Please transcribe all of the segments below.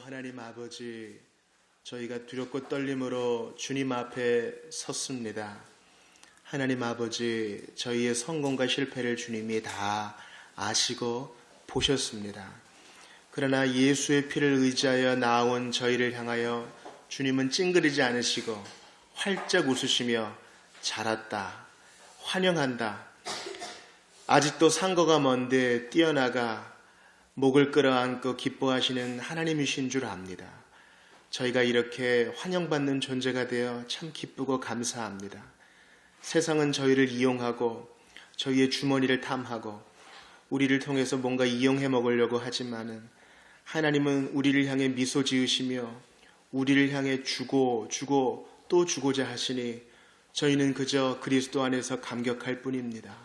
하나님 아버지, 저희가 두렵고 떨림으로 주님 앞에 섰습니다. 하나님 아버지, 저희의 성공과 실패를 주님이 다 아시고 보셨습니다. 그러나 예수의 피를 의지하여 나온 저희를 향하여 주님은 찡그리지 않으시고 활짝 웃으시며 잘했다, 환영한다, 아직도 상거가 먼데 뛰어나가 목을 끌어안고 기뻐하시는 하나님이신 줄 압니다. 저희가 이렇게 환영받는 존재가 되어 참 기쁘고 감사합니다. 세상은 저희를 이용하고 저희의 주머니를 탐하고 우리를 통해서 뭔가 이용해 먹으려고 하지만은 하나님은 우리를 향해 미소 지으시며 우리를 향해 주고 또 주고자 하시니 저희는 그저 그리스도 안에서 감격할 뿐입니다.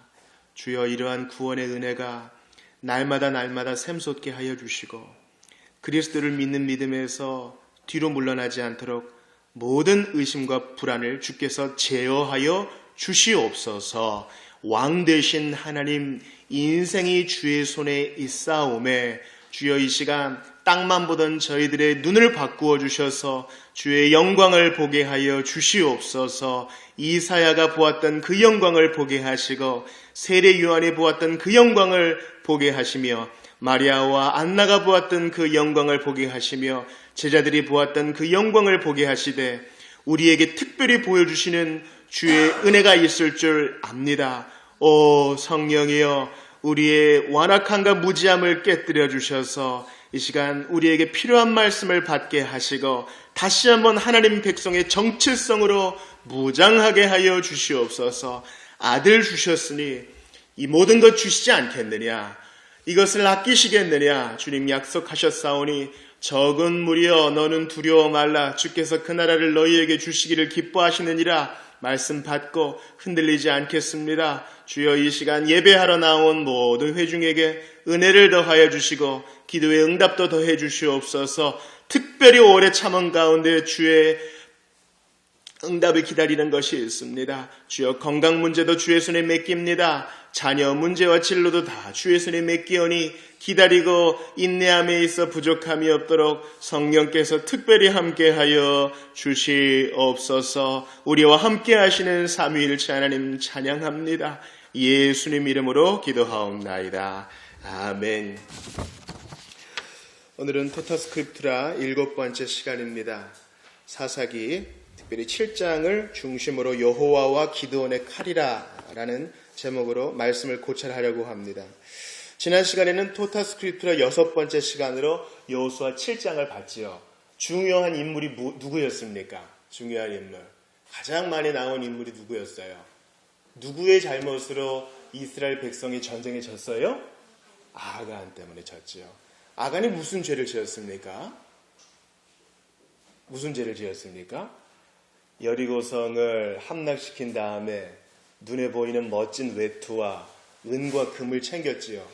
주여, 이러한 구원의 은혜가 날마다 샘솟게 하여 주시고 그리스도를 믿는 믿음에서 뒤로 물러나지 않도록 모든 의심과 불안을 주께서 제어하여 주시옵소서. 왕 되신 하나님, 인생이 주의 손에 있사오매 주여, 이 시간 땅만 보던 저희들의 눈을 바꾸어 주셔서 주의 영광을 보게 하여 주시옵소서. 이사야가 보았던 그 영광을 보게 하시고 세례 요한이 보았던 그 영광을 보게 하시며 마리아와 안나가 보았던 그 영광을 보게 하시며 제자들이 보았던 그 영광을 보게 하시되 우리에게 특별히 보여주시는 주의 은혜가 있을 줄 압니다. 오 성령이여, 우리의 완악함과 무지함을 깨뜨려 주셔서 이 시간 우리에게 필요한 말씀을 받게 하시고 다시 한번 하나님 백성의 정체성으로 무장하게 하여 주시옵소서. 아들 주셨으니 이 모든 것 주시지 않겠느냐? 이것을 아끼시겠느냐? 주님 약속하셨사오니 적은 무리여 너는 두려워 말라. 주께서 그 나라를 너희에게 주시기를 기뻐하시느니라. 말씀 받고 흔들리지 않겠습니다. 주여, 이 시간 예배하러 나온 모든 회중에게 은혜를 더하여 주시고 기도의 응답도 더해 주시옵소서. 특별히 오래 참은 가운데 주의 응답을 기다리는 것이 있습니다. 주여, 건강 문제도 주의 손에 맡깁니다. 자녀 문제와 진로도 다 주의 손에 맡기오니 기다리고 인내함에 있어 부족함이 없도록 성령께서 특별히 함께하여 주시옵소서. 우리와 함께 하시는 삼위일체 하나님 찬양합니다. 예수님 이름으로 기도하옵나이다. 아멘. 오늘은 토타스크립투라 7번째 시간입니다. 사사기 특별히 7장을 중심으로 여호와와 기드온의 칼이라 라는 제목으로 말씀을 고찰하려고 합니다. 지난 시간에는 토타스크립투라 6번째 시간으로 여호수아 7장을 봤지요. 중요한 인물이 누구였습니까? 중요한 인물. 가장 많이 나온 인물이 누구였어요? 누구의 잘못으로 이스라엘 백성이 전쟁에 졌어요? 아간 때문에 졌지요. 아간이 무슨 죄를 지었습니까? 무슨 죄를 지었습니까? 여리고성을 함락시킨 다음에 눈에 보이는 멋진 외투와 은과 금을 챙겼지요.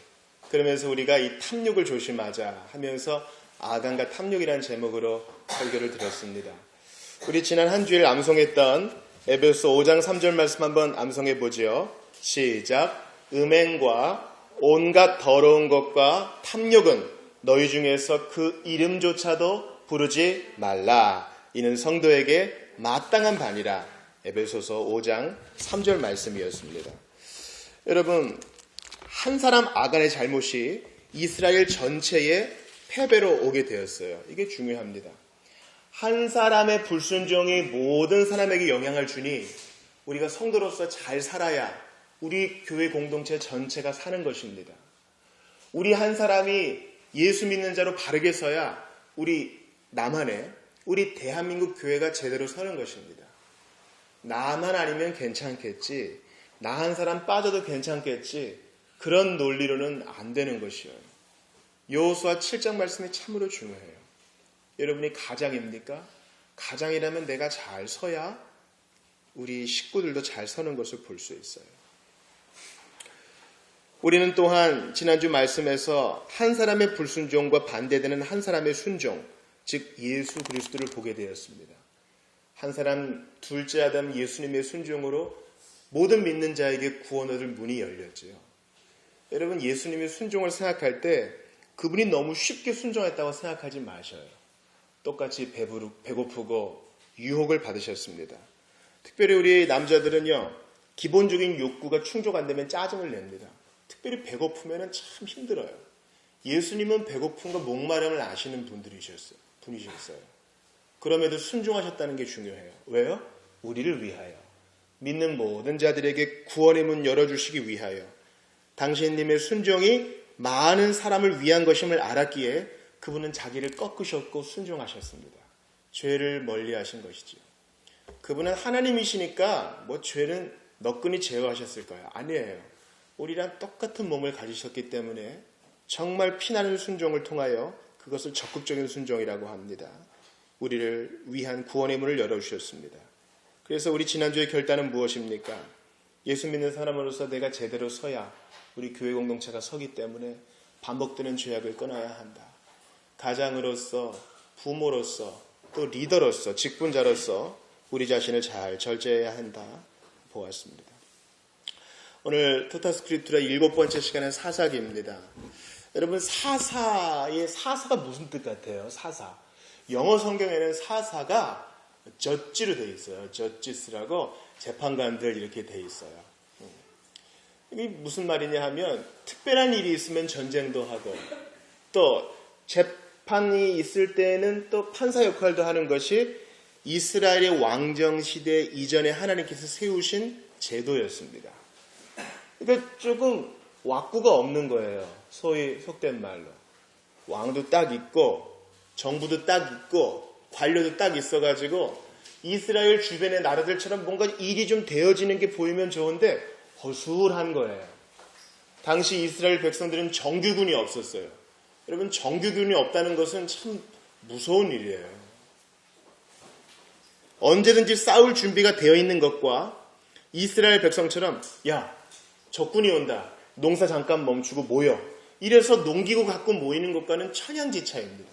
그러면서 우리가 이 탐욕을 조심하자 하면서 아간과 탐욕이라는 제목으로 설교를 드렸습니다. 우리 지난 한 주일 암송했던 에베소 5장 3절 말씀 한번 암송해 보지요. 시작. 음행과 온갖 더러운 것과 탐욕은 너희 중에서 그 이름조차도 부르지 말라. 이는 성도에게 마땅한 반이라. 에베소서 5장 3절 말씀이었습니다. 여러분, 한 사람 아간의 잘못이 이스라엘 전체의 패배로 오게 되었어요. 이게 중요합니다. 한 사람의 불순종이 모든 사람에게 영향을 주니 우리가 성도로서 잘 살아야 우리 교회 공동체 전체가 사는 것입니다. 우리 한 사람이 예수 믿는 자로 바르게 서야 우리 나만의, 우리 대한민국 교회가 제대로 서는 것입니다. 나만 아니면 괜찮겠지, 나 한 사람 빠져도 괜찮겠지, 그런 논리로는 안 되는 것이에요. 여호수아 7장 말씀이 참으로 중요해요. 여러분이 가장입니까? 가장이라면 내가 잘 서야 우리 식구들도 잘 서는 것을 볼 수 있어요. 우리는 또한 지난주 말씀에서 한 사람의 불순종과 반대되는 한 사람의 순종, 즉 예수 그리스도를 보게 되었습니다. 한 사람 둘째 아담 예수님의 순종으로 모든 믿는 자에게 구원 얻을 문이 열렸지요. 여러분, 예수님의 순종을 생각할 때 그분이 너무 쉽게 순종했다고 생각하지 마셔요. 똑같이 배고프고 유혹을 받으셨습니다. 특별히 우리 남자들은요, 기본적인 욕구가 충족 안 되면 짜증을 냅니다. 특별히 배고프면 참 힘들어요. 예수님은 배고픔과 목마름을 아시는 분이셨어요. 그럼에도 순종하셨다는 게 중요해요. 왜요? 우리를 위하여. 믿는 모든 자들에게 구원의 문 열어주시기 위하여. 당신님의 순종이 많은 사람을 위한 것임을 알았기에 그분은 자기를 꺾으셨고 순종하셨습니다. 죄를 멀리 하신 것이지요. 그분은 하나님이시니까 죄는 너끈히 제어하셨을까요? 아니에요. 우리랑 똑같은 몸을 가지셨기 때문에 정말 피나는 순종을 통하여 그것을 적극적인 순종이라고 합니다. 우리를 위한 구원의 문을 열어주셨습니다. 그래서 우리 지난주의 결단은 무엇입니까? 예수 믿는 사람으로서 내가 제대로 서야 우리 교회 공동체가 서기 때문에 반복되는 죄악을 끊어야 한다. 가장으로서, 부모로서, 또 리더로서, 직분자로서 우리 자신을 잘 절제해야 한다 보았습니다. 오늘 토타스크립투라 7번째 시간은 사사기입니다. 여러분, 사사의 사사가 무슨 뜻 같아요? 사사. 영어 성경에는 사사가 저지로 되어 있어요. 저지스라고 재판관들 이렇게 되어 있어요. 이게 무슨 말이냐 하면 특별한 일이 있으면 전쟁도 하고 또 재판이 있을 때는 또 판사 역할도 하는 것이 이스라엘의 왕정시대 이전에 하나님께서 세우신 제도였습니다. 그러니까 조금 왁구가 없는 거예요. 소위 속된 말로. 왕도 딱 있고 정부도 딱 있고 관료도 딱 있어가지고 이스라엘 주변의 나라들처럼 뭔가 일이 좀 되어지는 게 보이면 좋은데 허술한 거예요. 당시 이스라엘 백성들은 정규군이 없었어요. 여러분, 정규군이 없다는 것은 참 무서운 일이에요. 언제든지 싸울 준비가 되어 있는 것과 이스라엘 백성처럼 야, 적군이 온다. 농사 잠깐 멈추고 모여. 이래서 농기구 갖고 모이는 것과는 천양지차입니다.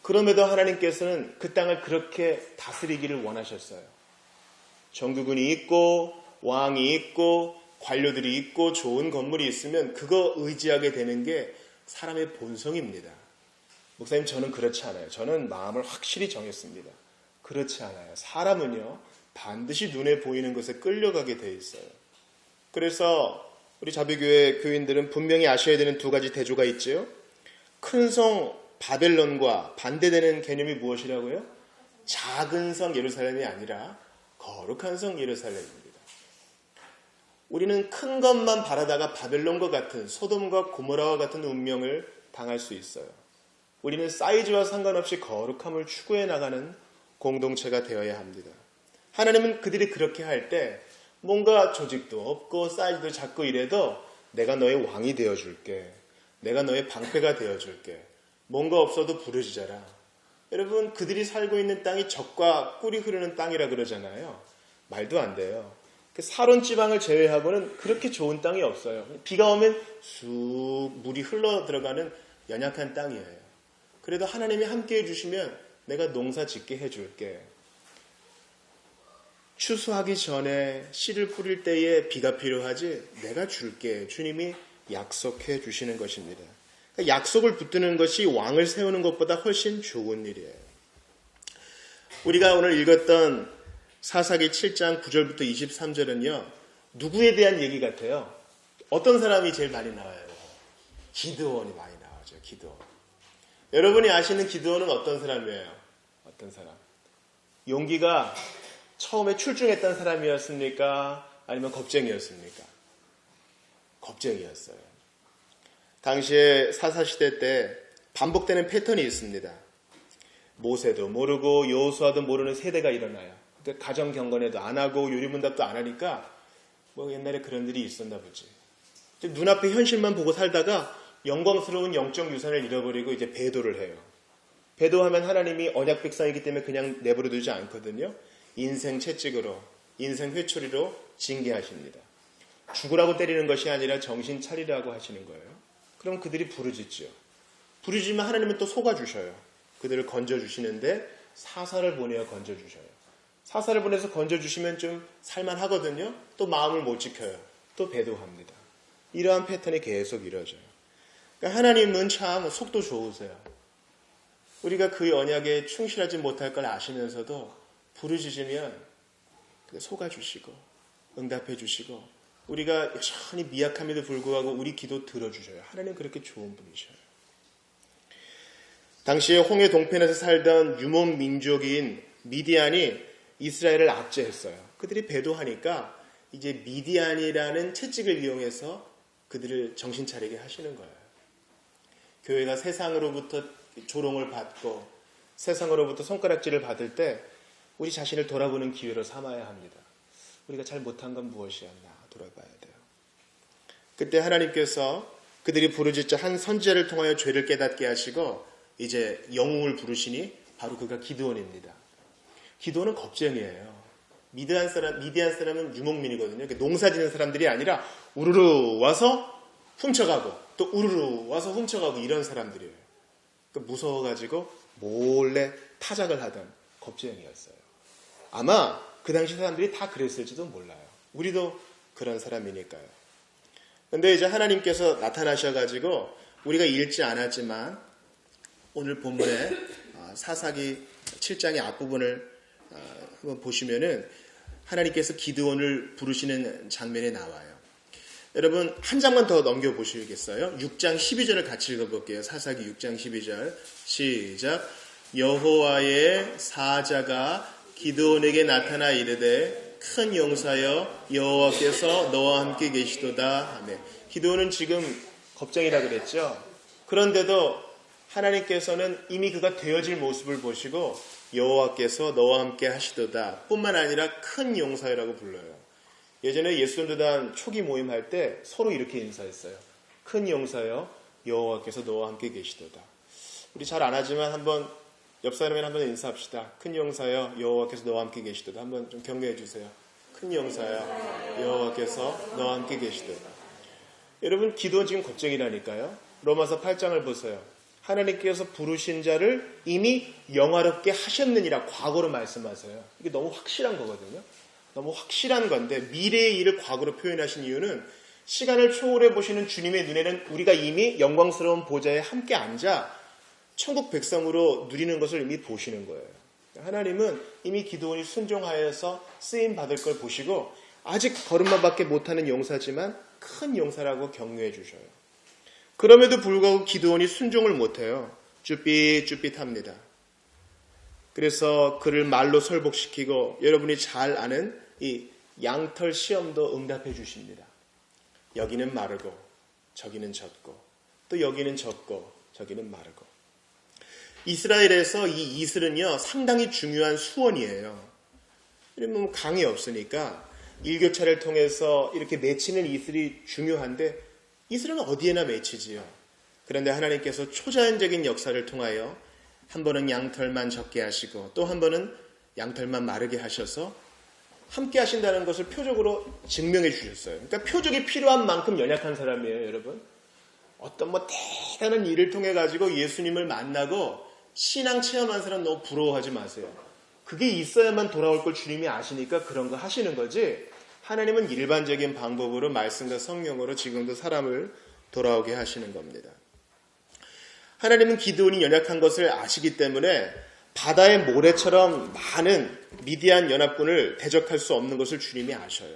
그럼에도 하나님께서는 그 땅을 그렇게 다스리기를 원하셨어요. 정규군이 있고 왕이 있고 관료들이 있고 좋은 건물이 있으면 그거 의지하게 되는 게 사람의 본성입니다. 목사님, 저는 그렇지 않아요. 저는 마음을 확실히 정했습니다. 그렇지 않아요. 사람은요, 반드시 눈에 보이는 것에 끌려가게 돼 있어요. 그래서 우리 자비교회 교인들은 분명히 아셔야 되는 두 가지 대조가 있죠. 큰 성 바벨론과 반대되는 개념이 무엇이라고요? 작은 성 예루살렘이 아니라 거룩한 성 예루살렘입니다. 우리는 큰 것만 바라다가 바벨론과 같은, 소돔과 고모라와 같은 운명을 당할 수 있어요. 우리는 사이즈와 상관없이 거룩함을 추구해 나가는 공동체가 되어야 합니다. 하나님은 그들이 그렇게 할 때 뭔가 조직도 없고 사이즈도 작고 이래도 내가 너의 왕이 되어줄게. 내가 너의 방패가 되어줄게. 뭔가 없어도 부르짖어라. 여러분, 그들이 살고 있는 땅이 젖과 꿀이 흐르는 땅이라 그러잖아요. 말도 안 돼요. 사론 지방을 제외하고는 그렇게 좋은 땅이 없어요. 비가 오면 쑥 물이 흘러 들어가는 연약한 땅이에요. 그래도 하나님이 함께 해주시면 내가 농사 짓게 해줄게. 추수하기 전에 씨를 뿌릴 때에 비가 필요하지 내가 줄게. 주님이 약속해 주시는 것입니다. 그러니까 약속을 붙드는 것이 왕을 세우는 것보다 훨씬 좋은 일이에요. 우리가 오늘 읽었던 사사기 7장 9절부터 23절은요. 누구에 대한 얘기 같아요? 어떤 사람이 제일 많이 나와요? 기드온이 많이 나오죠. 기드온. 여러분이 아시는 기드온은 어떤 사람이에요? 어떤 사람? 용기가 처음에 출중했던 사람이었습니까? 아니면 겁쟁이였습니까? 겁쟁이였어요. 당시에 사사시대 때 반복되는 패턴이 있습니다. 모세도 모르고 여호수아도 모르는 세대가 일어나요. 가정경건에도 안 하고 요리문답도 안 하니까 뭐 옛날에 그런 일이 있었나 보지. 눈앞에 현실만 보고 살다가 영광스러운 영적 유산을 잃어버리고 이제 배도를 해요. 배도하면 하나님이 언약 백성이기 때문에 그냥 내버려 두지 않거든요. 인생 채찍으로, 인생 회초리로 징계하십니다. 죽으라고 때리는 것이 아니라 정신 차리라고 하시는 거예요. 그럼 그들이 부르짖죠. 부르짖으면 하나님은 또 속아주셔요. 그들을 건져주시는데 사사를 보내어 건져주셔요. 사사를 보내서 건져주시면 좀 살만하거든요. 또 마음을 못 지켜요. 또 배도합니다. 이러한 패턴이 계속 이루어져요. 그러니까 하나님은 참 속도 좋으세요. 우리가 그 언약에 충실하지 못할 걸 아시면서도 부르짖으면 속아주시고 응답해 주시고 우리가 여전히 미약함에도 불구하고 우리 기도 들어주셔요. 하나님 그렇게 좋은 분이셔요. 당시에 홍해 동편에서 살던 유목 민족인 미디안이 이스라엘을 압제했어요. 그들이 배도하니까 이제 미디안이라는 채찍을 이용해서 그들을 정신 차리게 하시는 거예요. 교회가 세상으로부터 조롱을 받고 세상으로부터 손가락질을 받을 때 우리 자신을 돌아보는 기회로 삼아야 합니다. 우리가 잘 못한 건 무엇이었나 돌아봐야 돼요. 그때 하나님께서 그들이 부르짖자 한 선지자를 통하여 죄를 깨닫게 하시고 이제 영웅을 부르시니 바로 그가 기드온입니다. 기드온은 겁쟁이에요. 미디안 사람은 유목민이거든요. 농사 짓는 사람들이 아니라 우르르 와서 훔쳐가고 또 우르르 와서 훔쳐가고 이런 사람들이에요. 그러니까 무서워가지고 몰래 타작을 하던 겁쟁이였어요. 아마 그 당시 사람들이 다 그랬을지도 몰라요. 우리도 그런 사람이니까요. 그런데 이제 하나님께서 나타나셔가지고 우리가 읽지 않았지만 오늘 본문에 사사기 7장의 앞부분을 한번 보시면은 하나님께서 기드온을 부르시는 장면이 나와요. 여러분 한 장만 더 넘겨보시겠어요? 6장 12절을 같이 읽어볼게요. 사사기 6장 12절 시작. 여호와의 사자가 기드온에게 나타나 이르되 큰 용사여 여호와께서 너와 함께 계시도다 하며 기드온은 지금 겁쟁이라 그랬죠. 그런데도 하나님께서는 이미 그가 되어질 모습을 보시고 여호와께서 너와 함께 하시도다 뿐만 아니라 큰 용사여라고 불러요. 예전에 예수전도단 초기 모임할 때 서로 이렇게 인사했어요. 큰 용사여 여호와께서 너와 함께 계시도다. 우리 잘 안 하지만 한번 옆 사람이랑 한번 인사합시다. 큰 용사여 여호와께서 너와 함께 계시도다. 한번 좀 격려해 주세요. 큰 용사여 여호와께서 너와 함께 계시도다. 여러분 기도는 지금 겁쟁이라니까요. 로마서 8장을 보세요. 하나님께서 부르신 자를 이미 영화롭게 하셨느니라 과거로 말씀하세요. 이게 너무 확실한 거거든요. 너무 확실한 건데 미래의 일을 과거로 표현하신 이유는 시간을 초월해 보시는 주님의 눈에는 우리가 이미 영광스러운 보좌에 함께 앉아 천국 백성으로 누리는 것을 이미 보시는 거예요. 하나님은 이미 기드온이 순종하여서 쓰임 받을 걸 보시고 아직 걸음마밖에 못하는 용사지만 큰 용사라고 격려해 주셔요. 그럼에도 불구하고 기드온이 순종을 못해요. 쭈삣쭈삣합니다. 그래서 그를 말로 설복시키고 여러분이 잘 아는 이 양털 시험도 응답해 주십니다. 여기는 마르고 저기는 젖고 또 여기는 젖고 저기는 마르고. 이스라엘에서 이 이슬은요 상당히 중요한 수원이에요. 왜냐면 강이 없으니까 일교차를 통해서 이렇게 맺히는 이슬이 중요한데 이슬은 어디에나 맺히지요. 그런데 하나님께서 초자연적인 역사를 통하여 한 번은 양털만 적게 하시고 또 한 번은 양털만 마르게 하셔서 함께 하신다는 것을 표적으로 증명해 주셨어요. 그러니까 표적이 필요한 만큼 연약한 사람이에요, 여러분. 어떤 대단한 일을 통해 가지고 예수님을 만나고 신앙 체험한 사람 너무 부러워하지 마세요. 그게 있어야만 돌아올 걸 주님이 아시니까 그런 거 하시는 거지. 하나님은 일반적인 방법으로 말씀과 성령으로 지금도 사람을 돌아오게 하시는 겁니다. 하나님은 기드온이 연약한 것을 아시기 때문에 바다의 모래처럼 많은 미디안 연합군을 대적할 수 없는 것을 주님이 아셔요.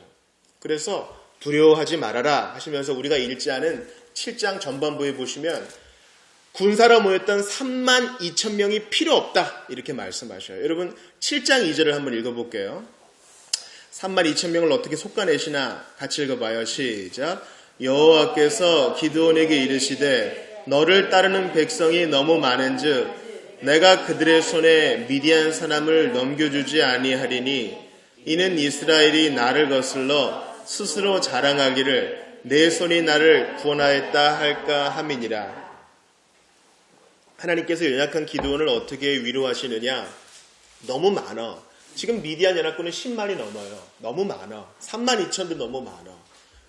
그래서 두려워하지 말아라 하시면서 우리가 읽지 않은 7장 전반부에 보시면 군사로 모였던 3만 2천 명이 필요 없다 이렇게 말씀하셔요. 여러분 7장 2절을 한번 읽어볼게요. 3만 2천 명을 어떻게 솎아내시나 같이 읽어봐요. 시작. 여호와께서 기드온에게 이르시되 너를 따르는 백성이 너무 많은즉 내가 그들의 손에 미디안 사람을 넘겨주지 아니하리니 이는 이스라엘이 나를 거슬러 스스로 자랑하기를 내 손이 나를 구원하였다 할까 함이니라. 하나님께서 연약한 기드온을 어떻게 위로하시느냐. 너무 많아. 지금 미디안 연합군은 10만이 넘어요. 너무 많아. 3만 2천도 너무 많아.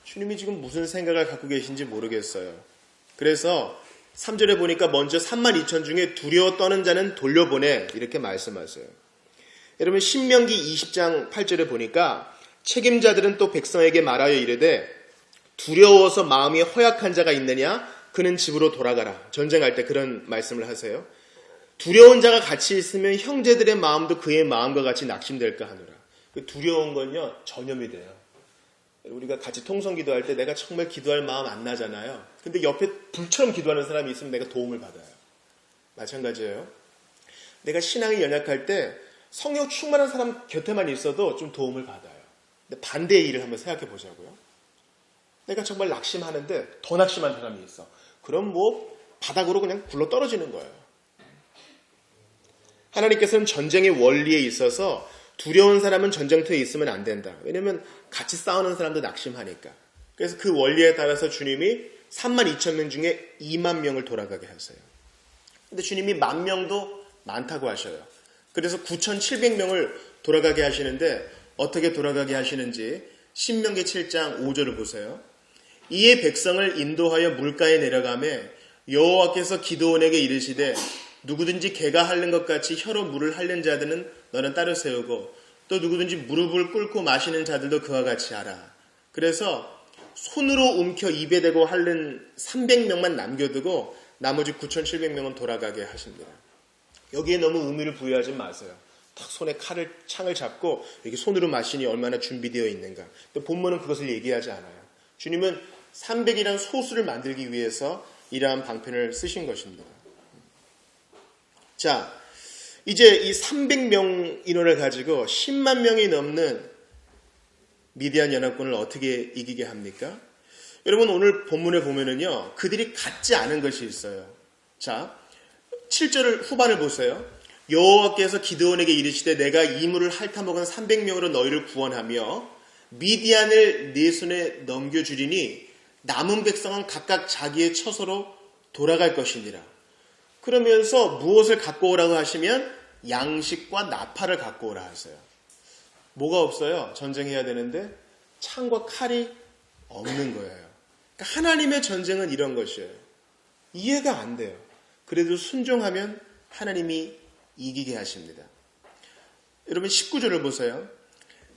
주님이 지금 무슨 생각을 갖고 계신지 모르겠어요. 그래서 3절에 보니까 먼저 3만 2천 중에 두려워 떠는 자는 돌려보내 이렇게 말씀하세요. 여러분 신명기 20장 8절에 보니까 책임자들은 또 백성에게 말하여 이르되 두려워서 마음이 허약한 자가 있느냐 그는 집으로 돌아가라. 전쟁할 때 그런 말씀을 하세요. 두려운 자가 같이 있으면 형제들의 마음도 그의 마음과 같이 낙심될까 하노라. 그 두려운 건요, 전염이 돼요. 우리가 같이 통성 기도할 때 내가 정말 기도할 마음 안 나잖아요. 근데 옆에 불처럼 기도하는 사람이 있으면 내가 도움을 받아요. 마찬가지예요. 내가 신앙이 연약할 때 성령 충만한 사람 곁에만 있어도 좀 도움을 받아요. 근데 반대의 일을 한번 생각해 보자고요. 내가 정말 낙심하는데 더 낙심한 사람이 있어. 그럼 뭐 바닥으로 그냥 굴러 떨어지는 거예요. 하나님께서는 전쟁의 원리에 있어서 두려운 사람은 전쟁터에 있으면 안 된다. 왜냐하면 같이 싸우는 사람도 낙심하니까. 그래서 그 원리에 따라서 주님이 32,000명 중에 2만 명을 돌아가게 하세요. 근데 주님이 10,000명도 많다고 하셔요. 그래서 9,700명을 돌아가게 하시는데 어떻게 돌아가게 하시는지 신명기 7장 5절을 보세요. 이에 백성을 인도하여 물가에 내려가매 여호와께서 기드온에게 이르시되 누구든지 개가 핥는 것 같이 혀로 물을 핥는 자들은 너는 따로 세우고 또 누구든지 무릎을 꿇고 마시는 자들도 그와 같이 하라. 그래서 손으로 움켜 입에 대고 핥는 300명만 남겨두고 나머지 9,700명은 돌아가게 하십니다. 여기에 너무 의미를 부여하지 마세요. 딱 손에 창을 잡고 여기 손으로 마시니 얼마나 준비되어 있는가. 본문은 그것을 얘기하지 않아요. 주님은 300이라는 소수를 만들기 위해서 이러한 방편을 쓰신 것입니다. 자, 이제 이 300명 인원을 가지고 10만 명이 넘는 미디안 연합군을 어떻게 이기게 합니까? 여러분 오늘 본문에 보면은요, 그들이 갖지 않은 것이 있어요. 자, 7절 후반을 보세요. 여호와께서 기드온에게 이르시되 내가 이물을 핥아먹은 300명으로 너희를 구원하며 미디안을 네 손에 넘겨주리니 남은 백성은 각각 자기의 처소로 돌아갈 것이니라. 그러면서 무엇을 갖고 오라고 하시면 양식과 나팔을 갖고 오라 하세요. 뭐가 없어요? 전쟁해야 되는데 창과 칼이 없는 거예요. 그러니까 하나님의 전쟁은 이런 것이에요. 이해가 안 돼요. 그래도 순종하면 하나님이 이기게 하십니다. 여러분 19절을 보세요.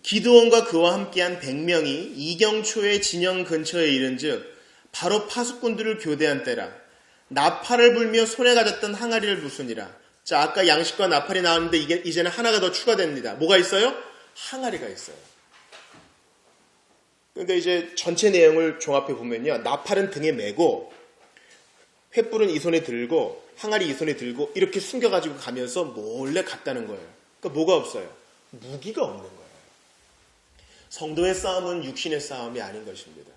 기드온과 그와 함께한 100명이 이경초의 진영 근처에 이른즉 바로 파수꾼들을 교대한 때라. 나팔을 불며 손에 가졌던 항아리를 부수니라. 자, 아까 양식과 나팔이 나왔는데 이제는 하나가 더 추가됩니다. 뭐가 있어요? 항아리가 있어요. 그러니까 이제 전체 내용을 종합해 보면요. 나팔은 등에 메고 횃불은 이 손에 들고 항아리 이 손에 들고 이렇게 숨겨가지고 가면서 몰래 갔다는 거예요. 그러니까 뭐가 없어요? 무기가 없는 거예요. 성도의 싸움은 육신의 싸움이 아닌 것입니다.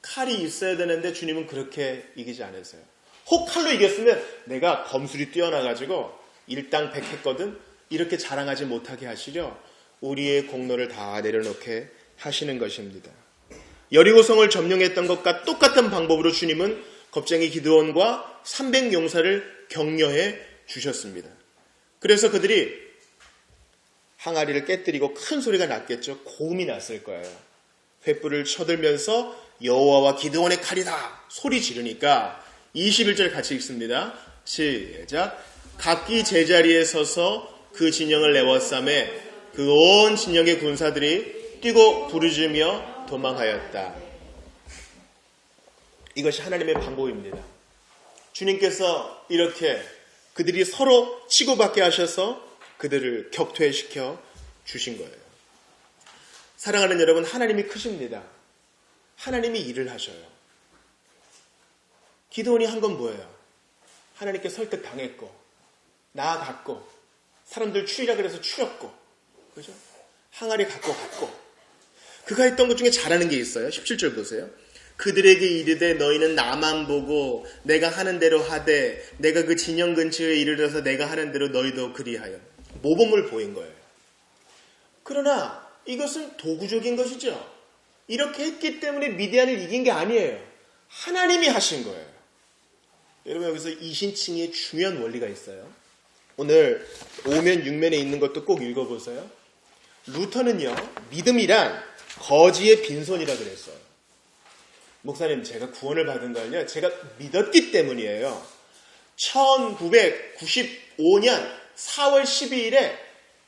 칼이 있어야 되는데 주님은 그렇게 이기지 않으세요. 혹 칼로 이겼으면 내가 검술이 뛰어나가지고 일당백했거든 이렇게 자랑하지 못하게 하시려 우리의 공로를 다 내려놓게 하시는 것입니다. 여리고성을 점령했던 것과 똑같은 방법으로 주님은 겁쟁이 기드온과 300용사를 격려해 주셨습니다. 그래서 그들이 항아리를 깨뜨리고 큰 소리가 났겠죠. 고음이 났을 거예요. 횃불을 쳐들면서 여호와와 기드온의 칼이다 소리 지르니까 21절 같이 읽습니다. 시작. 각기 제자리에 서서 그 진영을 내워싸매 그 온 진영의 군사들이 뛰고 부르짖으며 도망하였다. 이것이 하나님의 방법입니다. 주님께서 이렇게 그들이 서로 치고받게 하셔서 그들을 격퇴시켜 주신 거예요. 사랑하는 여러분, 하나님이 크십니다. 하나님이 일을 하셔요. 기드온이 한 건 뭐예요? 하나님께 설득당했고 나아갔고 사람들 추리라 그래서 추렸고 그죠? 항아리 갖고 갔고 그가 했던 것 중에 잘하는 게 있어요. 17절 보세요. 그들에게 이르되 너희는 나만 보고 내가 하는 대로 하되 내가 그 진영 근처에 이르러서 내가 하는 대로 너희도 그리하여. 모범을 보인 거예요. 그러나 이것은 도구적인 것이죠. 이렇게 했기 때문에 미디안을 이긴 게 아니에요. 하나님이 하신 거예요. 여러분 여기서 이신칭의 중요한 원리가 있어요. 오늘 5면 6면에 있는 것도 꼭 읽어보세요. 루터는요. 믿음이란 거지의 빈손이라 그랬어요. 목사님 제가 구원을 받은 건요. 제가 믿었기 때문이에요. 1995년 4월 12일에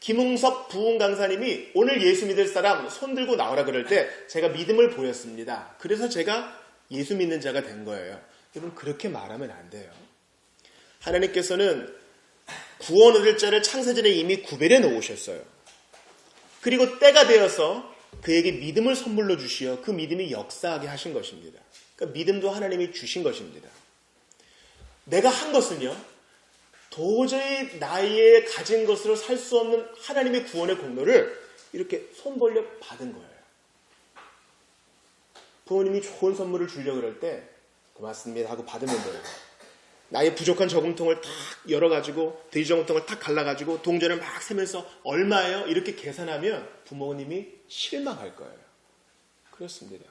김웅석 부흥 강사님이 오늘 예수 믿을 사람 손 들고 나오라 그럴 때 제가 믿음을 보였습니다. 그래서 제가 예수 믿는 자가 된 거예요. 여러분 그렇게 말하면 안 돼요. 하나님께서는 구원 얻을 자를 창세전에 이미 구별해 놓으셨어요. 그리고 때가 되어서 그에게 믿음을 선물로 주시어 그 믿음이 역사하게 하신 것입니다. 그러니까 믿음도 하나님이 주신 것입니다. 내가 한 것은요, 도저히 나의 가진 것으로 살 수 없는 하나님의 구원의 공로를 이렇게 손 벌려 받은 거예요. 부모님이 좋은 선물을 주려고 그럴 때 고맙습니다 하고 받으면 돼요. 나의 부족한 저금통을 탁 열어가지고 돼지 저금통을 탁 갈라가지고 동전을 막 세면서 얼마예요? 이렇게 계산하면 부모님이 실망할 거예요. 그렇습니다.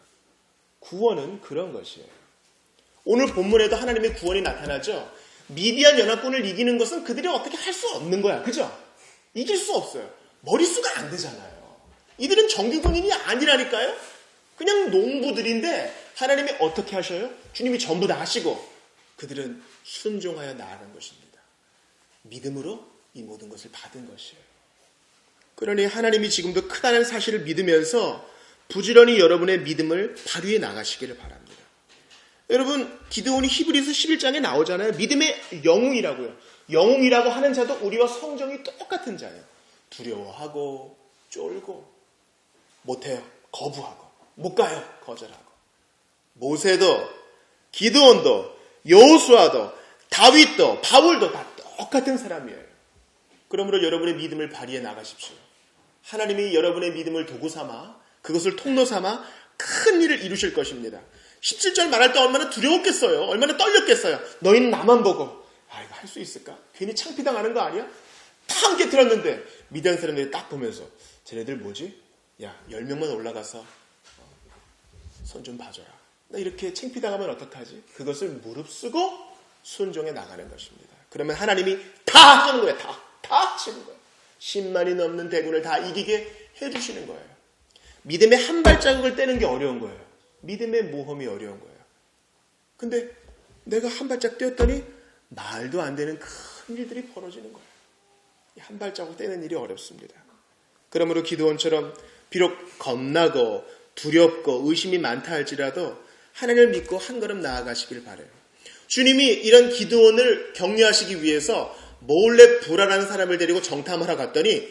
구원은 그런 것이에요. 오늘 본문에도 하나님의 구원이 나타나죠. 미디안 연합군을 이기는 것은 그들이 어떻게 할 수 없는 거야. 그죠? 이길 수 없어요. 머릿수가 안 되잖아요. 이들은 정규군인이 아니라니까요. 그냥 농부들인데 하나님이 어떻게 하셔요? 주님이 전부 다 하시고 그들은 순종하여 나아간 것입니다. 믿음으로 이 모든 것을 받은 것이에요. 그러니 하나님이 지금도 크다는 사실을 믿으면서 부지런히 여러분의 믿음을 발휘해 나가시기를 바랍니다. 여러분, 기드온이 히브리서 11장에 나오잖아요. 믿음의 영웅이라고요. 영웅이라고 하는 자도 우리와 성정이 똑같은 자예요. 두려워하고 쫄고 못해요. 거부하고 못 가요. 거절하고. 모세도 기드온도 여호수아도 다윗도 바울도 다 똑같은 사람이에요. 그러므로 여러분의 믿음을 발휘해 나가십시오. 하나님이 여러분의 믿음을 도구 삼아 그것을 통로 삼아 큰 일을 이루실 것입니다. 17절 말할 때 얼마나 두려웠겠어요. 얼마나 떨렸겠어요. 너희는 나만 보고 이거 할 수 있을까? 괜히 창피당하는 거 아니야? 다 함께 들었는데 미디안 사람들이 딱 보면서 쟤네들 뭐지? 야 10명만 올라가서 손 좀 봐줘라. 나 이렇게 창피당하면 어떡하지? 그것을 무릅쓰고 순종해 나가는 것입니다. 그러면 하나님이 다 하시는 거예요. 다 하시는 거예요. 10만이 넘는 대군을 다 이기게 해주시는 거예요. 믿음의 한 발자국을 떼는 게 어려운 거예요. 믿음의 모험이 어려운 거예요. 근데 내가 한 발짝 떼었더니 말도 안 되는 큰 일들이 벌어지는 거예요. 한 발자국 떼는 일이 어렵습니다. 그러므로 기드온처럼 비록 겁나고 두렵고 의심이 많다 할지라도 하나님을 믿고 한 걸음 나아가시길 바라요. 주님이 이런 기드온을 격려하시기 위해서 몰래 불안한 사람을 데리고 정탐하러 갔더니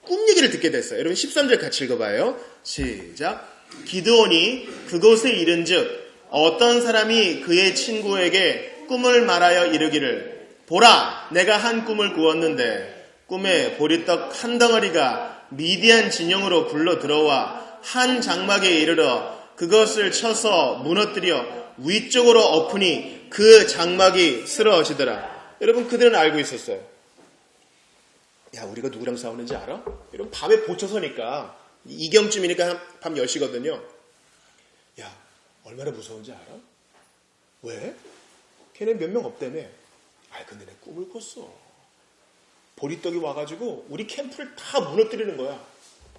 꿈 얘기를 듣게 됐어요. 여러분 13절 같이 읽어봐요. 시작. 기드온이 그곳에 이른즉 어떤 사람이 그의 친구에게 꿈을 말하여 이르기를 보라 내가 한 꿈을 꾸었는데 꿈에 보리떡 한 덩어리가 미디안 진영으로 굴러 들어와 한 장막에 이르러 그것을 쳐서 무너뜨려 위쪽으로 엎으니 그 장막이 쓰러지더라. 여러분 그들은 알고 있었어요. 야 우리가 누구랑 싸우는지 알아? 여러분 밤에 보초서니까 이경쯤이니까 밤 10시거든요. 야 얼마나 무서운지 알아? 왜? 걔네 몇 명 없다며. 근데 내 꿈을 꿨어. 보리떡이 와가지고 우리 캠프를 다 무너뜨리는 거야.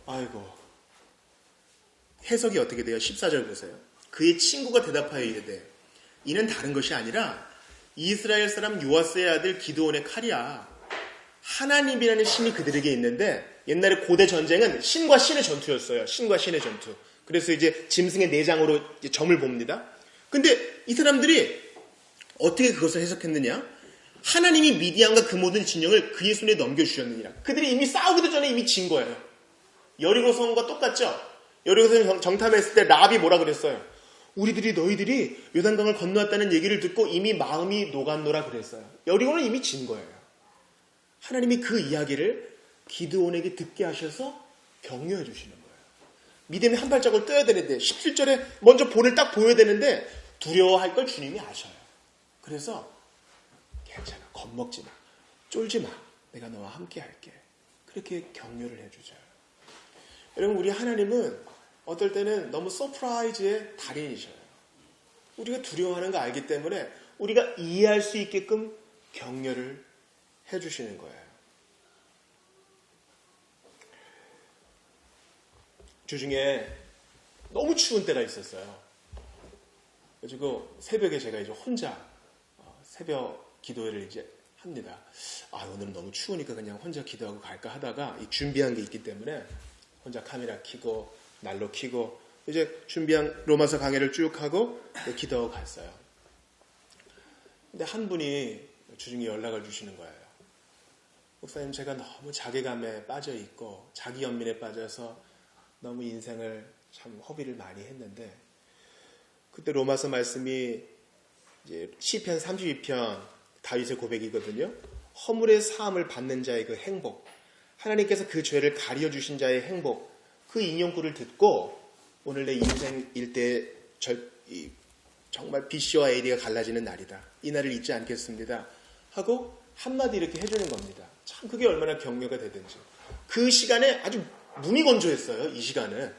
아이고. 해석이 어떻게 돼요? 14절 보세요. 그의 친구가 대답하여 이르되 이는 다른 것이 아니라 이스라엘 사람 요아스의 아들 기드온의 칼이야. 하나님이라는 신이 그들에게 있는데 옛날에 고대 전쟁은 신과 신의 전투였어요. 신과 신의 전투. 그래서 이제 짐승의 내장으로 점을 봅니다. 근데 이 사람들이 어떻게 그것을 해석했느냐? 하나님이 미디안과 그 모든 진영을 그의 손에 넘겨주셨느니라. 그들이 이미 싸우기도 전에 이미 진 거예요. 여리고성과 똑같죠? 여리고성 정탐했을 때 라합이 뭐라 그랬어요? 우리들이 너희들이 요단강을 건너왔다는 얘기를 듣고 이미 마음이 녹았노라 그랬어요. 여리고는 이미 진 거예요. 하나님이 그 이야기를 기드온에게 듣게 하셔서 격려해 주시는 거예요. 믿음의 한 발짝을 떼야 되는데 17절에 먼저 본을 딱 보여야 되는데 두려워할 걸 주님이 아셔요. 그래서 괜찮아. 겁먹지 마. 쫄지 마. 내가 너와 함께 할게. 그렇게 격려를 해주죠. 여러분 우리 하나님은 어떨 때는 너무 서프라이즈의 달인이셔요. 우리가 두려워하는 거 알기 때문에 우리가 이해할 수 있게끔 격려를 해주시는 거예요. 주중에 너무 추운 때가 있었어요. 그래서 새벽에 제가 이제 혼자 새벽 기도회를 이제 합니다. 오늘은 너무 추우니까 그냥 혼자 기도하고 갈까 하다가 이 준비한 게 있기 때문에 혼자 카메라 켜고 난로 켜고 이제 준비한 로마서 강해를 쭉 하고 기도하고 갔어요. 근데 한 분이 주중에 연락을 주시는 거예요. 목사님, 제가 너무 자괴감에 빠져 있고 자기 연민에 빠져서 너무 인생을 참 허비를 많이 했는데, 그때 로마서 말씀이 이제 시편 32편 다윗의 고백이거든요. 허물의 사함을 받는 자의 그 행복, 하나님께서 그 죄를 가려 주신 자의 행복, 그 인용구를 듣고 오늘 내 인생 일대 정말 BC와 AD가 갈라지는 날이다, 이 날을 잊지 않겠습니다 하고 한마디 이렇게 해주는 겁니다. 참 그게 얼마나 격려가 되든지. 그 시간에 아주 눈이 건조했어요. 이 시간은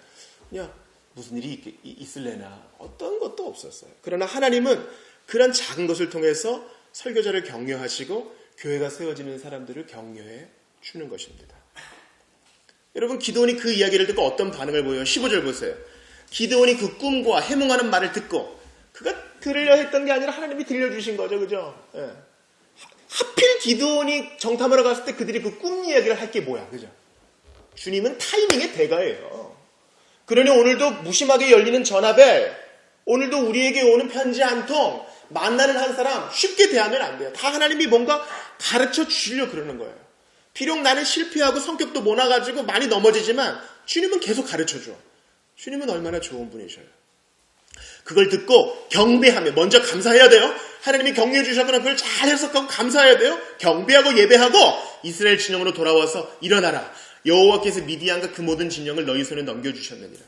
그냥 무슨 일이 있을래나 어떤 것도 없었어요. 그러나 하나님은 그런 작은 것을 통해서 설교자를 격려하시고 교회가 세워지는 사람들을 격려해 주는 것입니다. 여러분, 기드온이 그 이야기를 듣고 어떤 반응을 보여요? 15절 보세요. 기드온이 그 꿈과 해몽하는 말을 듣고, 그가 들으려 했던 게 아니라 하나님이 들려주신 거죠. 그죠? 예. 하필 기드온이 정탐하러 갔을 때 그들이 그 꿈 이야기를 할 게 뭐야. 그죠? 주님은 타이밍의 대가예요. 그러니 오늘도 무심하게 열리는 전화벨, 오늘도 우리에게 오는 편지 한 통, 만나는 한 사람 쉽게 대하면 안 돼요. 다 하나님이 뭔가 가르쳐 주시려고 그러는 거예요. 비록 나는 실패하고 성격도 모나가지고 많이 넘어지지만 주님은 계속 가르쳐 줘. 주님은 얼마나 좋은 분이셔요. 그걸 듣고 경배하며, 먼저 감사해야 돼요. 하나님이 격려해 주셨거나 그걸 잘 해석하고 감사해야 돼요. 경배하고 예배하고 이스라엘 진영으로 돌아와서 일어나라. 여호와께서 미디안과 그 모든 진영을 너희 손에 넘겨주셨느니라.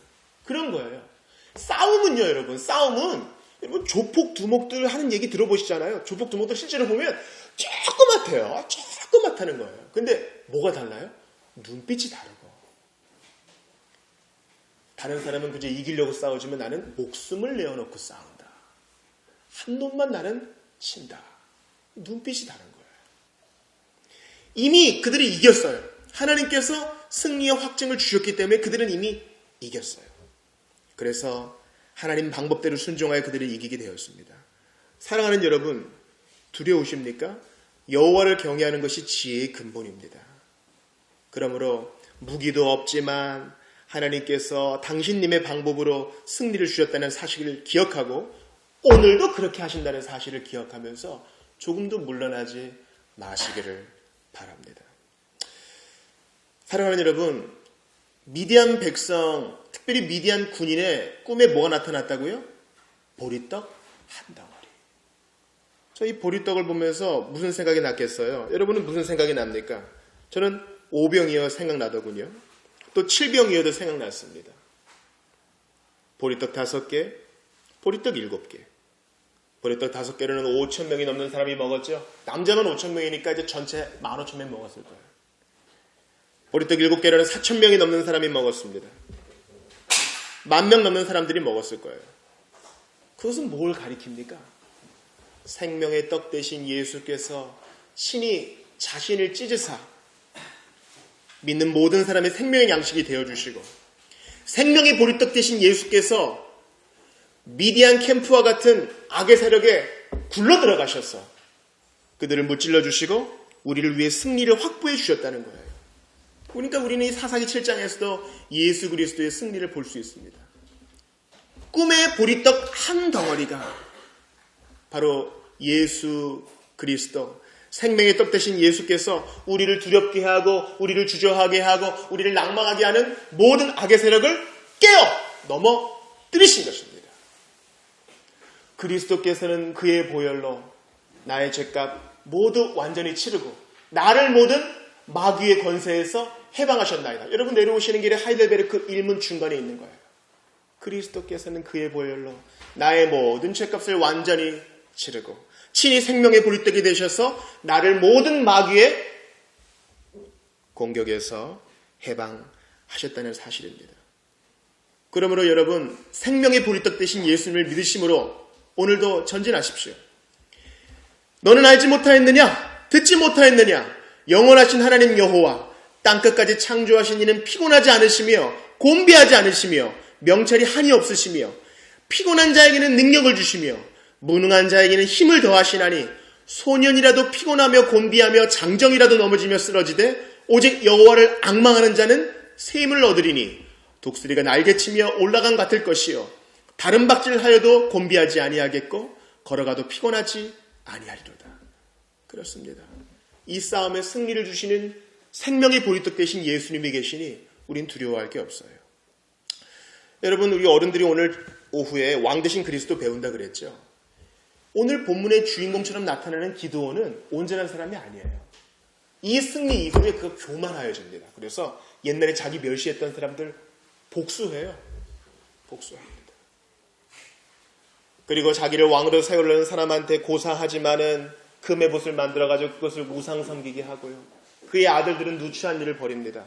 그런 거예요. 싸움은요, 여러분. 싸움은 여러분 조폭 두목들 하는 얘기 들어보시잖아요. 조폭 두목들 실제로 보면 조그맣대요. 조그맣다는 거예요. 근데 뭐가 달라요? 눈빛이 다르고. 다른 사람은 그저 이기려고 싸우지만 나는 목숨을 내어놓고 싸운다. 한 놈만 나는 친다. 눈빛이 다른 거예요. 이미 그들이 이겼어요. 하나님께서 승리의 확증을 주셨기 때문에 그들은 이미 이겼어요. 그래서 하나님 방법대로 순종하여 그들이 이기게 되었습니다. 사랑하는 여러분, 두려우십니까? 여호와를 경외하는 것이 지혜의 근본입니다. 그러므로 무기도 없지만 하나님께서 당신님의 방법으로 승리를 주셨다는 사실을 기억하고 오늘도 그렇게 하신다는 사실을 기억하면서 조금도 물러나지 마시기를 바랍니다. 사랑하는 여러분, 미디안 백성, 특별히 미디안 군인의 꿈에 뭐가 나타났다고요? 보리떡 한 덩어리. 저 이 보리떡을 보면서 무슨 생각이 났겠어요? 여러분은 무슨 생각이 납니까? 저는 5병이어 생각나더군요. 또 7병이어도 생각났습니다. 보리떡 5개, 보리떡 7개. 보리떡 5개로는 5,000명이 넘는 사람이 먹었죠. 남자만 5,000명이니까 이제 전체 15,000명 먹었을 거예요. 보리떡 7개로는 4,000명이 넘는 사람이 먹었습니다. 10,000명 넘는 사람들이 먹었을 거예요. 그것은 뭘 가리킵니까? 생명의 떡 대신 예수께서 신이 자신을 찢으사 믿는 모든 사람의 생명의 양식이 되어주시고, 생명의 보리떡 대신 예수께서 미디안 캠프와 같은 악의 세력에 굴러 들어가셔서 그들을 무찔러 주시고 우리를 위해 승리를 확보해 주셨다는 거예요. 그러니까 우리는 이 사사기 7장에서도 예수 그리스도의 승리를 볼 수 있습니다. 꿈의 보리떡 한 덩어리가 바로 예수 그리스도, 생명의 떡 대신 예수께서 우리를 두렵게 하고 우리를 주저하게 하고 우리를 낭망하게 하는 모든 악의 세력을 깨어 넘어뜨리신 것입니다. 그리스도께서는 그의 보혈로 나의 죄값 모두 완전히 치르고 나를 모든 마귀의 권세에서 해방하셨나이다. 여러분, 내려오시는 길에 하이델베르크 일문 중간에 있는 거예요. 그리스도께서는 그의 보혈로 나의 모든 죄값을 완전히 치르고 친히 생명의 보리떡이 되셔서 나를 모든 마귀의 공격에서 해방하셨다는 사실입니다. 그러므로 여러분, 생명의 보리떡 되신 예수님을 믿으심으로 오늘도 전진하십시오. 너는 알지 못하였느냐? 듣지 못하였느냐? 영원하신 하나님 여호와 땅끝까지 창조하신 이는 피곤하지 않으시며 곤비하지 않으시며 명철이 한이 없으시며 피곤한 자에게는 능력을 주시며 무능한 자에게는 힘을 더하시나니 소년이라도 피곤하며 곤비하며 장정이라도 넘어지며 쓰러지되 오직 여호와를 앙망하는 자는 새 힘을 얻으리니 독수리가 날개치며 올라간 같을 것이요 다른 박질하여도 곤비하지 아니하겠고 걸어가도 피곤하지 아니하리로다. 그렇습니다. 이 싸움에 승리를 주시는 생명의 보리떡 대신 예수님이 계시니 우린 두려워할 게 없어요. 여러분, 우리 어른들이 오늘 오후에 왕 대신 그리스도 배운다 그랬죠. 오늘 본문의 주인공처럼 나타나는 기드온은 온전한 사람이 아니에요. 이 승리 이후에 그가 교만하여집니다. 그래서 옛날에 자기 멸시했던 사람들 복수해요. 복수합니다. 그리고 자기를 왕으로 세우려는 사람한테 고사하지만은 금의 봇을 만들어가지고 그것을 우상 섬기게 하고요. 그의 아들들은 누추한 일을 벌입니다.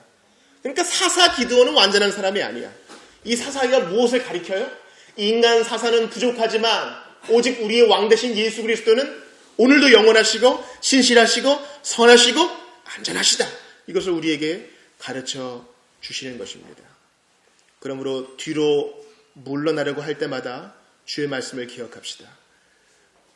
그러니까 사사 기드온은 완전한 사람이 아니야. 이 사사가 무엇을 가리켜요? 인간 사사는 부족하지만 오직 우리의 왕 대신 예수 그리스도는 오늘도 영원하시고 신실하시고 선하시고 안전하시다. 이것을 우리에게 가르쳐 주시는 것입니다. 그러므로 뒤로 물러나려고 할 때마다 주의 말씀을 기억합시다.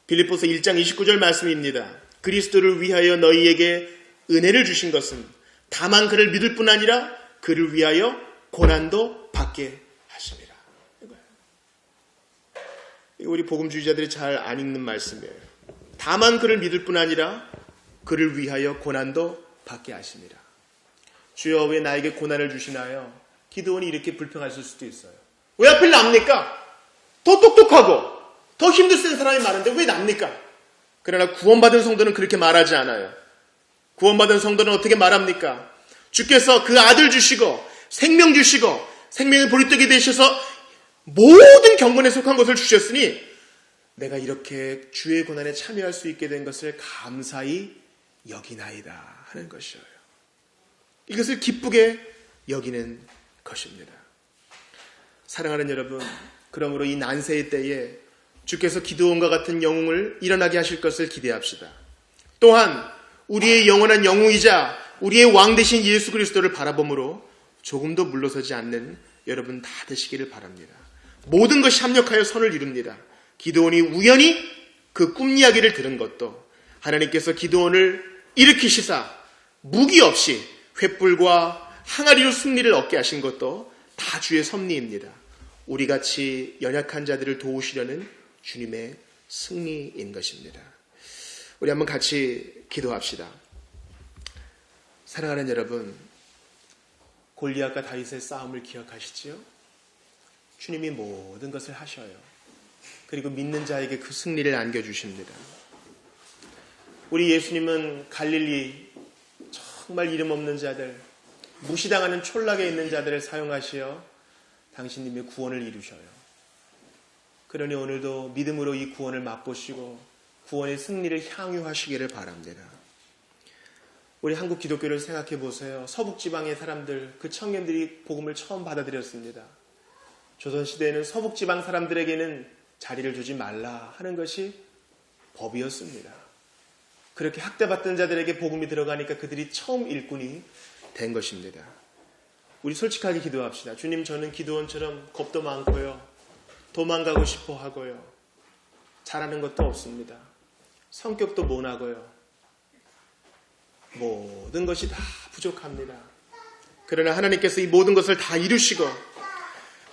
빌립보서 1장 29절 말씀입니다. 그리스도를 위하여 너희에게 은혜를 주신 것은 다만 그를 믿을 뿐 아니라 그를 위하여 고난도 받게 하심이라. 이거 우리 복음주의자들이 잘 안 읽는 말씀이에요. 다만 그를 믿을 뿐 아니라 그를 위하여 고난도 받게 하심이라. 주여 왜 나에게 고난을 주시나요? 기드온이 이렇게 불평하실 수도 있어요. 왜 하필 납니까? 더 똑똑하고 더 힘들 센 사람이 많은데 왜 납니까? 그러나 구원받은 성도는 그렇게 말하지 않아요. 구원받은 성도는 어떻게 말합니까? 주께서 그 아들 주시고 생명 주시고 생명의 보리떡이 되셔서 모든 경건에 속한 것을 주셨으니 내가 이렇게 주의 고난에 참여할 수 있게 된 것을 감사히 여기나이다 하는 것이에요. 이것을 기쁘게 여기는 것입니다. 사랑하는 여러분, 그러므로 이 난세의 때에 주께서 기드온과 같은 영웅을 일어나게 하실 것을 기대합시다. 또한 우리의 영원한 영웅이자 우리의 왕 되신 예수 그리스도를 바라봄으로 조금도 물러서지 않는 여러분 다 되시기를 바랍니다. 모든 것이 합력하여 선을 이룹니다. 기드온이 우연히 그 꿈 이야기를 들은 것도 하나님께서 기드온을 일으키시사 무기 없이 횃불과 항아리로 승리를 얻게 하신 것도 다 주의 섭리입니다. 우리같이 연약한 자들을 도우시려는 주님의 승리인 것입니다. 우리 한번 같이 기도합시다. 사랑하는 여러분, 골리앗과 다윗의 싸움을 기억하시지요? 주님이 모든 것을 하셔요. 그리고 믿는 자에게 그 승리를 안겨주십니다. 우리 예수님은 갈릴리 정말 이름 없는 자들, 무시당하는 촌락에 있는 자들을 사용하시어 당신님의 구원을 이루셔요. 그러니 오늘도 믿음으로 이 구원을 맛보시고 구원의 승리를 향유하시기를 바랍니다. 우리 한국 기독교를 생각해 보세요. 서북지방의 사람들, 그 청년들이 복음을 처음 받아들였습니다. 조선시대에는 서북지방 사람들에게는 자리를 주지 말라 하는 것이 법이었습니다. 그렇게 학대받던 자들에게 복음이 들어가니까 그들이 처음 일꾼이 된 것입니다. 우리 솔직하게 기도합시다. 주님, 저는 기드온처럼 겁도 많고요. 도망가고 싶어 하고요. 잘하는 것도 없습니다. 성격도 모나고요. 모든 것이 다 부족합니다. 그러나 하나님께서 이 모든 것을 다 이루시고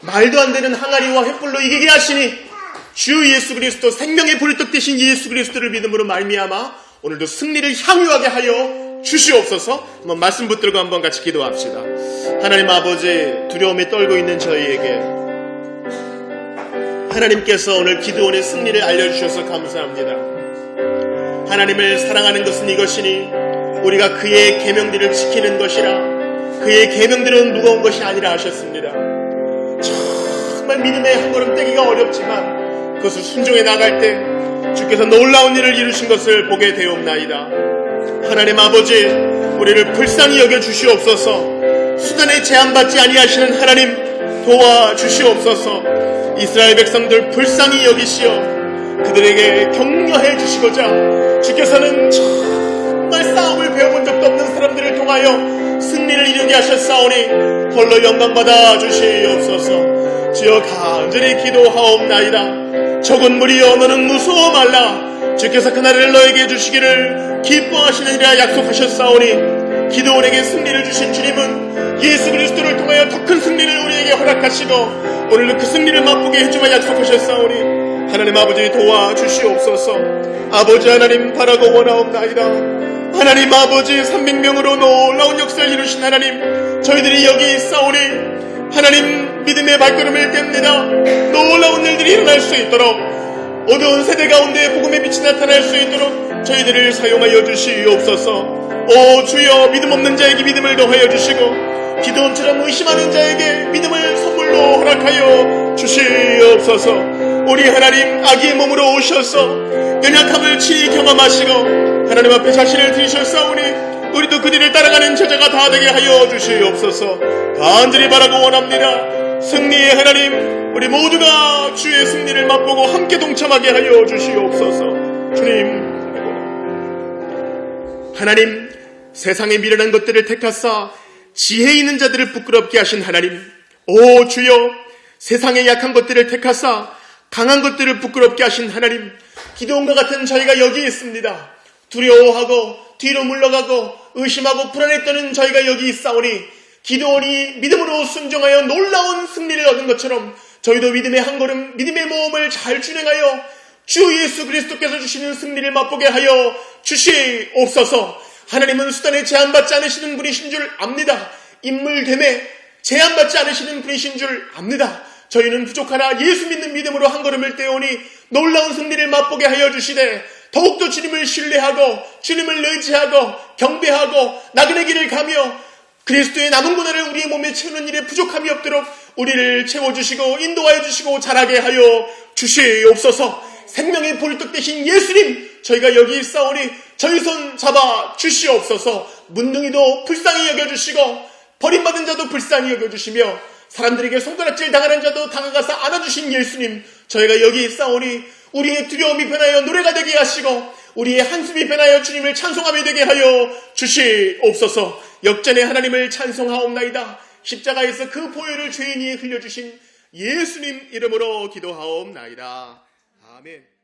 말도 안 되는 항아리와 횃불로 이기게 하시니 주 예수 그리스도 생명의 보리떡 되신 예수 그리스도를 믿음으로 말미암아 오늘도 승리를 향유하게 하여 주시옵소서. 한번 말씀 붙들고 한번 같이 기도합시다. 하나님 아버지, 두려움에 떨고 있는 저희에게 하나님께서 오늘 기드온의 승리를 알려주셔서 감사합니다. 하나님을 사랑하는 것은 이것이니 우리가 그의 계명들을 지키는 것이라, 그의 계명들은 무거운 것이 아니라 하셨습니다. 정말 믿음의 한 걸음 떼기가 어렵지만 그것을 순종해 나갈 때 주께서 놀라운 일을 이루신 것을 보게 되옵나이다. 하나님 아버지, 우리를 불쌍히 여겨주시옵소서. 수단에 제한받지 아니하시는 하나님 도와주시옵소서. 이스라엘 백성들 불쌍히 여기시어 그들에게 격려해 주시고자 주께서는 정말 싸움을 배워본 적도 없는 사람들을 통하여 승리를 이루게 하셨사오니 홀로 영광받아 주시옵소서. 주여 간절히 기도하옵나이다. 적은 무리여 너는 무서워 말라. 주께서 그날을 너에게 주시기를 기뻐하시느니라 약속하셨사오니 기드온에게 승리를 주신 주님은 예수 그리스도를 통하여 더 큰 승리를 우리에게 허락하시고 오늘도 그 승리를 맛보게 해주마 약속하셨사오니 하나님 아버지 도와주시옵소서. 아버지 하나님 바라고 원하옵나이다. 하나님 아버지 300명으로 놀라운 역사를 이루신 하나님, 저희들이 여기 있사오니 하나님 믿음의 발걸음을 뗍니다. 놀라운 일들이 일어날 수 있도록, 어두운 세대 가운데 복음의 빛이 나타날 수 있도록 저희들을 사용하여 주시옵소서. 오 주여, 믿음 없는 자에게 믿음을 더하여 주시고 기도처럼 의심하는 자에게 믿음을 선물로 허락하여 주시옵소서. 우리 하나님 악의 몸으로 오셔서 연약함을 친히 경험하시고 하나님 앞에 자신을 드리셨사오니 우리도 그 뒤를 따라가는 제자가 다 되게 하여 주시옵소서. 간절히 바라고 원합니다. 승리의 하나님, 우리 모두가 주의 승리를 맛보고 함께 동참하게 하여 주시옵소서. 주님, 하나님, 세상에 미련한 것들을 택하사 지혜 있는 자들을 부끄럽게 하신 하나님, 오 주여, 세상의 약한 것들을 택하사 강한 것들을 부끄럽게 하신 하나님, 기도원과 같은 저희가 여기 있습니다. 두려워하고 뒤로 물러가고 의심하고 불안했던 저희가 여기 있사오니 기도원이 믿음으로 순종하여 놀라운 승리를 얻은 것처럼 저희도 믿음의 한 걸음, 믿음의 모험을 잘 준행하여 주 예수 그리스도께서 주시는 승리를 맛보게 하여 주시옵소서. 하나님은 수단에 제한받지 않으시는 분이신 줄 압니다. 인물됨에 제한받지 않으시는 분이신 줄 압니다. 저희는 부족하나 예수 믿는 믿음으로 한 걸음을 떼오니 놀라운 승리를 맛보게 하여 주시되 더욱더 주님을 신뢰하고 주님을 의지하고 경배하고 나그네 길을 가며 그리스도의 남은 고난을 우리의 몸에 채우는 일에 부족함이 없도록 우리를 채워주시고 인도하여 주시고 자라게 하여 주시옵소서. 생명의 볼떡 되신 예수님, 저희가 여기 있사오니 저희 손 잡아 주시옵소서. 문둥이도 불쌍히 여겨주시고 버림받은 자도 불쌍히 여겨주시며 사람들에게 손가락질 당하는 자도 다가가서 안아주신 예수님, 저희가 여기 있사오니 우리의 두려움이 변하여 노래가 되게 하시고 우리의 한숨이 변하여 주님을 찬송하며 되게 하여 주시옵소서. 역전의 하나님을 찬송하옵나이다. 십자가에서 그 보혈을 죄인이 흘려주신 예수님 이름으로 기도하옵나이다. 아멘.